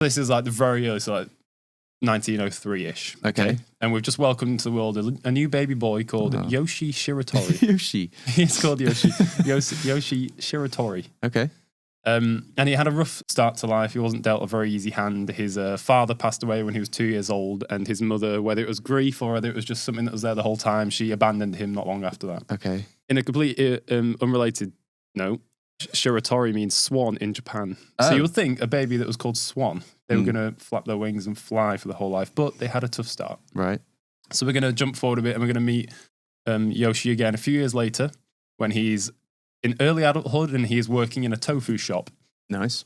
This is like the very early, so like 1903-ish. Okay. And we've just welcomed into the world a new baby boy called Yoshie Shiratori. Yoshie. He's called Yoshie. Yoshie Shiratori. Okay. And he had a rough start to life. He wasn't dealt a very easy hand. His father passed away when he was 2 years old, and his mother, whether it was grief or whether it was just something that was there the whole time, she abandoned him not long after that. Okay. In a complete unrelated note, Shiratori means swan in Japan. So you would think a baby that was called Swan, they were going to flap their wings and fly for the whole life, but they had a tough start. Right. So we're going to jump forward a bit and we're going to meet Yoshie again a few years later when he's in early adulthood and he's working in a tofu shop. Nice.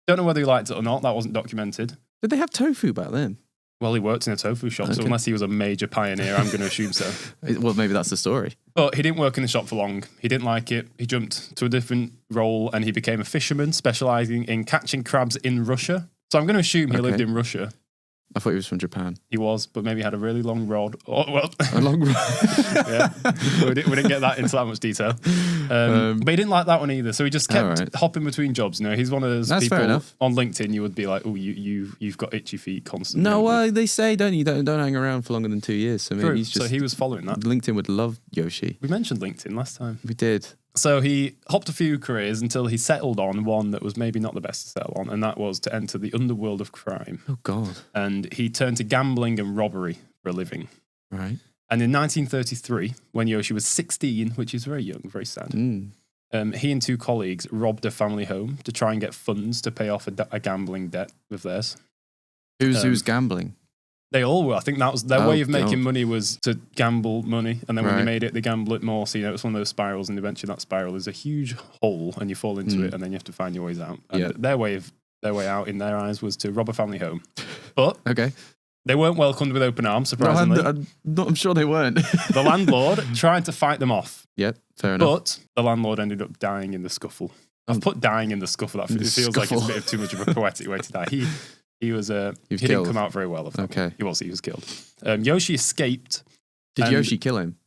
Don't know whether he liked it or not. That wasn't documented. Did they have tofu back then? Well, he worked in a tofu shop, so unless he was a major pioneer, I'm going to assume so. Well, maybe that's the story. But he didn't work in the shop for long. He didn't like it. He jumped to a different role and he became a fisherman, specializing in catching crabs in Russia. So I'm going to assume he lived in Russia. I thought he was from Japan. He was, but maybe had a really long rod. A long rod. Yeah, we didn't get that into that much detail. But he didn't like that one either, so he just kept hopping between jobs. You know, he's one of those people on LinkedIn. You would be like, "Oh, you've got itchy feet constantly." No, well, they say don't hang around for longer than 2 years. So maybe he's just, so he was following that. LinkedIn would love Yoshie. We mentioned LinkedIn last time. We did. So he hopped a few careers until he settled on one that was maybe not the best to settle on, and that was to enter the underworld of crime. Oh, God. And he turned to gambling and robbery for a living. Right. And in 1933, when Yoshie was 16, which is very young, very sad, he and two colleagues robbed a family home to try and get funds to pay off a gambling debt of theirs. Who's gambling? They all were. I think that was their way of making money was to gamble money. And then when they made it, they gamble it more. So, you know, it's one of those spirals. And eventually that spiral is a huge hole and you fall into it and then you have to find your ways out. And their way out in their eyes was to rob a family home. But they weren't welcomed with open arms, surprisingly. I'm sure they weren't. The landlord tried to fight them off. Yep, fair enough. But the landlord ended up dying in the scuffle. I've put dying in the scuffle. It feels like it's a bit of too much of a poetic way to die. He didn't come out very well. He was killed. Yoshie escaped. Did Yoshie kill him?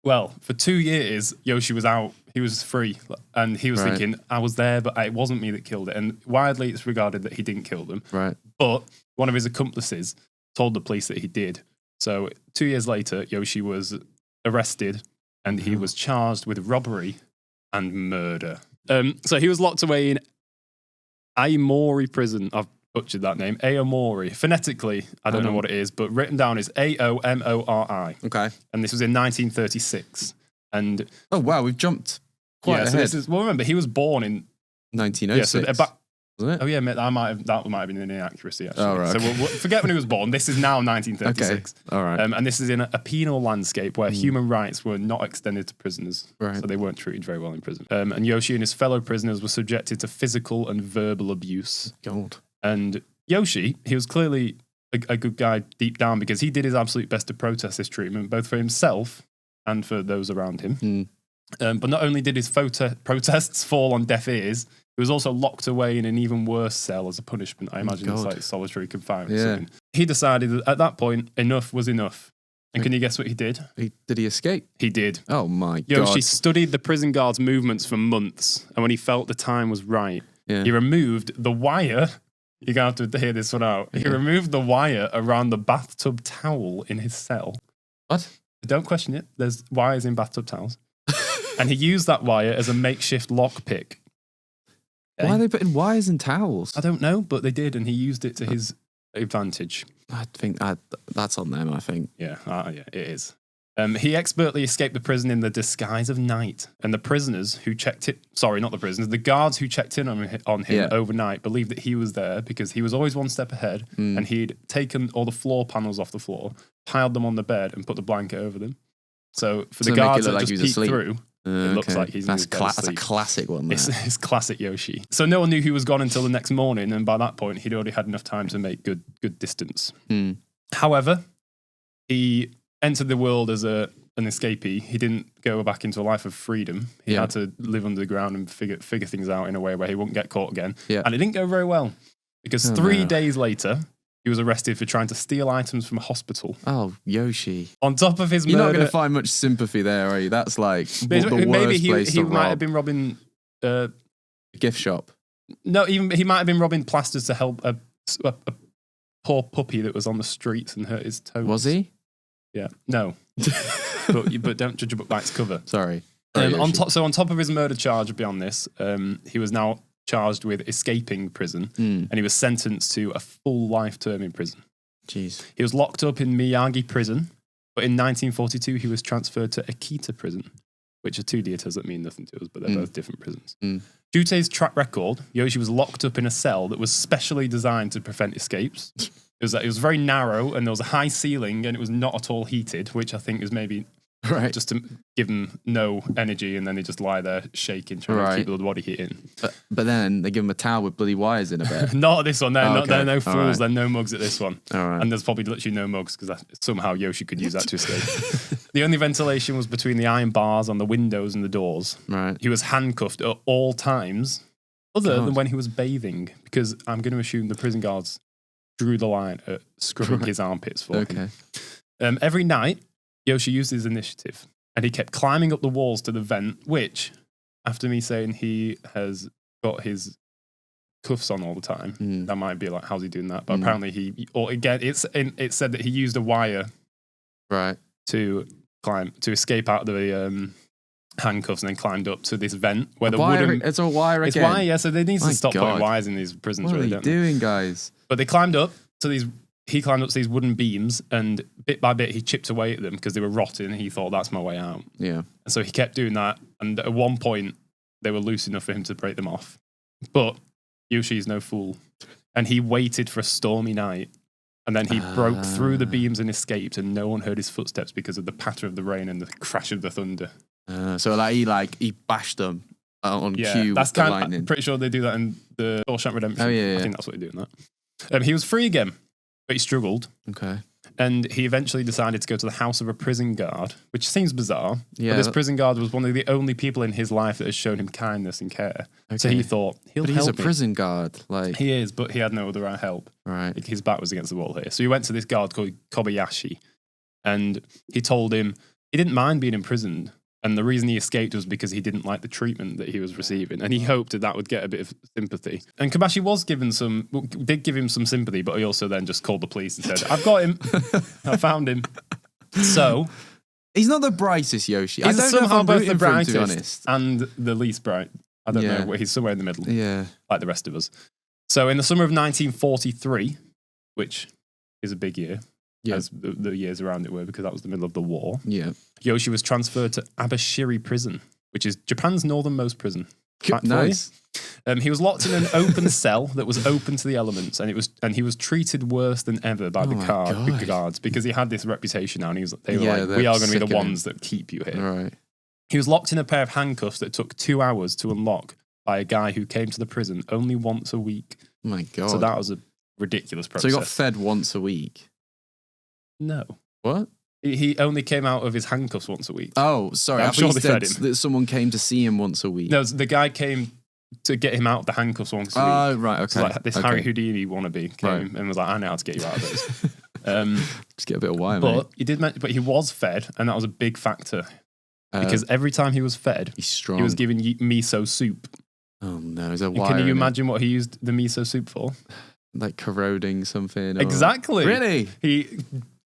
Well, for 2 years, Yoshie was out. He was free. And he was thinking, I was there, but it wasn't me that killed it. And widely it's regarded that he didn't kill them. Right. But one of his accomplices told the police that he did. So 2 years later, Yoshie was arrested and he was charged with robbery and murder. So he was locked away in Aomori prison. I've butchered that name. Aomori. Phonetically, I don't know what it is, but written down is Aomori. Okay. And this was in 1936. And oh wow, we've jumped quite ahead. So well, remember he was born in 1906. Wasn't it? Oh yeah, that might have been an inaccuracy actually. Oh, right, So we'll forget when he was born. This is now 1936. Okay. All right. And this is in a penal landscape where human rights were not extended to prisoners. Right. So they weren't treated very well in prison. And Yoshie and his fellow prisoners were subjected to physical and verbal abuse. God. And Yoshie, he was clearly a good guy deep down because he did his absolute best to protest this treatment, both for himself and for those around him. But not only did his protests fall on deaf ears, he was also locked away in an even worse cell as a punishment. I imagine it's like solitary confinement. Yeah. He decided that at that point, enough was enough. And can you guess what he did? Did he escape? He did. Oh my God. Yoshie studied the prison guard's movements for months. And when he felt the time was right, he removed the wire. You're going to have to hear this one out. He removed the wire around the bathtub towel in his cell. What? Don't question it. There's wires in bathtub towels. And he used that wire as a makeshift lockpick. Why are they putting wires in towels? I don't know, but they did, and he used it to his advantage. I think that's on them, I think. Yeah, it is. He expertly escaped the prison in the disguise of night, and the prisoners who checked it, sorry, not the prisoners, the guards who checked in on him overnight believed that he was there because he was always one step ahead, and he'd taken all the floor panels off the floor, piled them on the bed, and put the blanket over them. So for the guards that just peeked through, it looks like he's that's a classic one. It's classic Yoshie. So no one knew he was gone until the next morning, and by that point, he'd already had enough time to make good distance. However, he entered the world as an escapee. He didn't go back into a life of freedom. He had to live under the ground and figure things out in a way where he wouldn't get caught again. Yeah. And it didn't go very well because 3 days later, he was arrested for trying to steal items from a hospital. Oh, Yoshie. On top of his murder... You're not going to find much sympathy there, are you? That's like the worst maybe place to rob. He might have been robbing... a gift shop. No, he might have been robbing plasters to help a poor puppy that was on the streets and hurt his toes. Was he? Yeah. No. but don't judge a book by its cover. Sorry. On top of his murder charge beyond this, he was now charged with escaping prison, and he was sentenced to a full life term in prison. Jeez. He was locked up in Miyagi prison, but in 1942 he was transferred to Akita prison, which are two deities that mean nothing to us, but they're both different prisons. Due to his track record, Yoshie was locked up in a cell that was specially designed to prevent escapes. It was very narrow, and there was a high ceiling, and it was not at all heated, which I think is maybe just to give him no energy, and then they just lie there shaking, trying to keep the body heat in. But then they give him a towel with bloody wires in a bit. Not at this one. They're no fools. They're no mugs at this one. Right. And there's probably literally no mugs because somehow Yoshie could use that to escape. The only ventilation was between the iron bars on the windows and the doors. Right. He was handcuffed at all times, other than when he was bathing, because I'm going to assume the prison guards drew the line at scrubbing his armpits for him. Every night, Yoshie used his initiative, and he kept climbing up the walls to the vent, which, after me saying he has got his cuffs on all the time, that might be like, how's he doing that? But apparently it said that he used a wire to escape out of the handcuffs and then climbed up to this vent where the wooden... It's a wire again? It's wire, yeah, so they need to stop putting wires in these prisons. What are you doing, guys? But they climbed up to these... He climbed up to these wooden beams, and bit by bit he chipped away at them because they were rotting, and he thought, that's my way out. Yeah. And so he kept doing that, and at one point they were loose enough for him to break them off. But Yoshie's no fool, and he waited for a stormy night, and then he broke through the beams and escaped, and no one heard his footsteps because of the patter of the rain and the crash of the thunder. So he bashed them on cue that's with the lightning. I'm pretty sure they do that in the Shawshank Redemption. Oh, yeah. I think that's what they do in that. He was free again, but he struggled. Okay. And he eventually decided to go to the house of a prison guard, which seems bizarre. Yeah. But this prison guard was one of the only people in his life that has shown him kindness and care. Okay. So he thought, he's a prison guard. He is, but he had no other help. Right. His back was against the wall here. So he went to this guard called Kobayashi, and he told him he didn't mind being imprisoned. And the reason he escaped was because he didn't like the treatment that he was receiving. And he hoped that would get a bit of sympathy. And Kobayashi did give him some sympathy, but he also then just called the police and said, I've got him. I found him. So... He's not the brightest Yoshie. He's somehow both the brightest to be honest. And the least bright. I don't know. He's somewhere in the middle. Yeah. Like the rest of us. So in the summer of 1943, which is a big year, as the years around it were, because that was the middle of the war. Yeah. Yoshie was transferred to Abashiri prison, which is Japan's northernmost prison. Nice. He was locked in an open cell that was open to the elements, and he was treated worse than ever by the guards because he had this reputation now, and they were like, we are going to be the ones that keep you here. Right. He was locked in a pair of handcuffs that took 2 hours to unlock by a guy who came to the prison only once a week. Oh my God. So that was a ridiculous process. So he got fed once a week? No. What? He only came out of his handcuffs once a week. Oh, sorry. I'm sure they fed him. That someone came to see him once a week. No, the guy came to get him out of the handcuffs once a week. Oh, right, okay. So this Harry Houdini wannabe came and was like, I know how to get you out of this. Just get a bit of wire, but mate. But he was fed, and that was a big factor. Because every time he was fed, he's strong. He was given miso soup. Oh, no. Is there wire? Can you imagine what he used the miso soup for? Like corroding something? Exactly. Really? He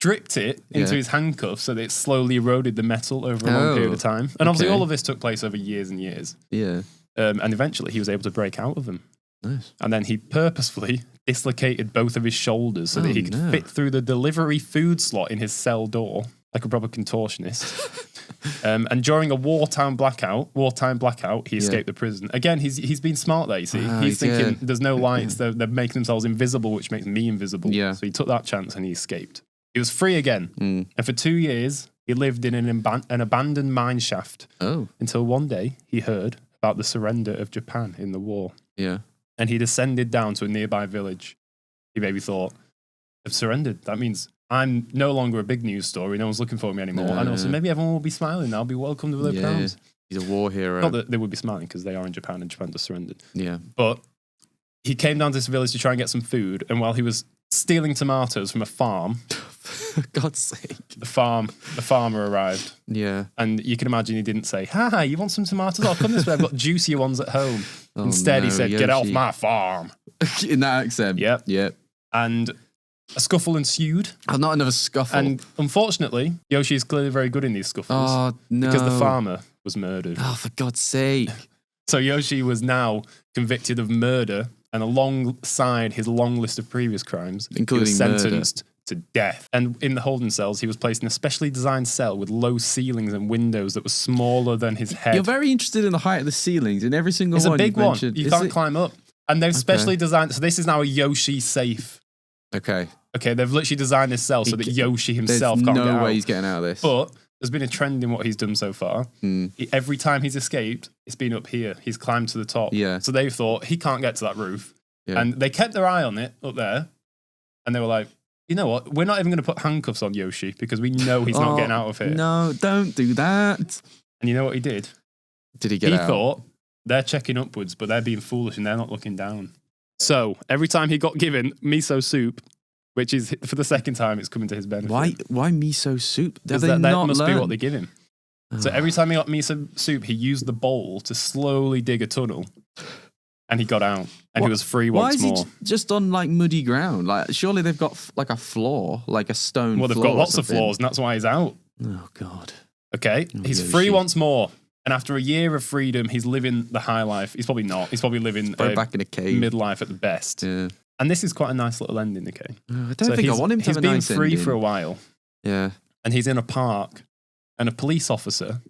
dripped it into his handcuffs so that it slowly eroded the metal over a long period of time. And obviously all of this took place over years and years. Yeah. And eventually he was able to break out of them. Nice. And then he purposefully dislocated both of his shoulders so that he could fit through the delivery food slot in his cell door like a proper contortionist. And during a wartime blackout, he escaped the prison. Again, he's been smart there, you see. He's thinking, there's no lights, they're making themselves invisible, which makes me invisible. Yeah. So he took that chance and he escaped. He was free again. And for 2 years, he lived in an abandoned mine shaft. Until one day, he heard about the surrender of Japan in the war. Yeah. And he descended down to a nearby village. He maybe thought, I've surrendered. That means I'm no longer a big news story. No one's looking for me anymore. And also maybe everyone will be smiling. I'll be welcomed with open arms. He's a war hero. Not that they would be smiling because they are in Japan and Japan just surrendered. Yeah. But he came down to this village to try and get some food. And while he was stealing tomatoes from a farm... For God's sake. The farmer arrived. Yeah. And you can imagine he didn't say, hi, you want some tomatoes? I'll come this way. I've got juicier ones at home. Instead, he said, get off my farm. In that accent? Yep. Yep. and a scuffle ensued. Oh, not another scuffle. And unfortunately, Yoshie is clearly very good in these scuffles. Oh, no. Because the farmer was murdered. Oh, for God's sake. So Yoshie was now convicted of murder, and alongside his long list of previous crimes, including he was sentenced to death. And in the holding cells, he was placed in a specially designed cell with low ceilings and windows that were smaller than his head. You're very interested in the height of the ceilings. In every single it's one, a big one. You Is can't it? climb up. And they've specially designed, so this is now a Yoshie safe. Okay. Okay, they've literally designed this cell so that Yoshie himself can't get out. There's no way he's getting out of this. But there's been a trend in what he's done so far. Every time he's escaped, it's been up here. He's climbed to the top. Yeah. So they've thought he can't get to that roof. Yeah. And they kept their eye on it up there. And they were like, you know what? We're not even going to put handcuffs on Yoshie because we know he's not getting out of here. No, don't do that. And you know what he did? Did he get out? He thought they're checking upwards, but they're being foolish and they're not looking down. So every time he got given miso soup, which is for the second time, it's coming to his benefit. Why miso soup? Because that must be what they give him. So every time he got miso soup, he used the bowl to slowly dig a tunnel, and he got out, and he was free once more. Why is he just on like muddy ground? Like surely they've got like a floor, like a stone. Well, they've got lots of floors, and that's why he's out. Oh God. Okay, he's free once more, and after a year of freedom, he's living the high life. He's probably not. He's probably living back in a cave, midlife at the best. Yeah. And this is quite a nice little ending, okay? I don't think I want him to have a nice ending. He's been free for a while. Yeah. And he's in a park, and a police officer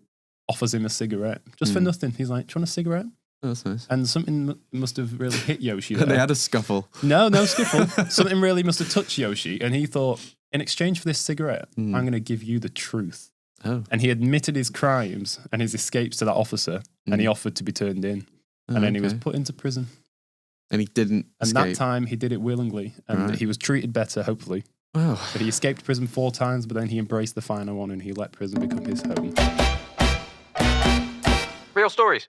offers him a cigarette just for nothing. He's like, do you want a cigarette? Oh, that's nice. And something must have really hit Yoshie there. They had a scuffle. No scuffle. Something really must have touched Yoshie, and he thought, in exchange for this cigarette, I'm going to give you the truth. Oh. And he admitted his crimes and his escapes to that officer, and he offered to be turned in. And then he was put into prison. And he didn't And escape. that time, he did it willingly, and he was treated better, hopefully. Oh. But he escaped prison 4 times, but then he embraced the final one, and he let prison become his home. Real stories.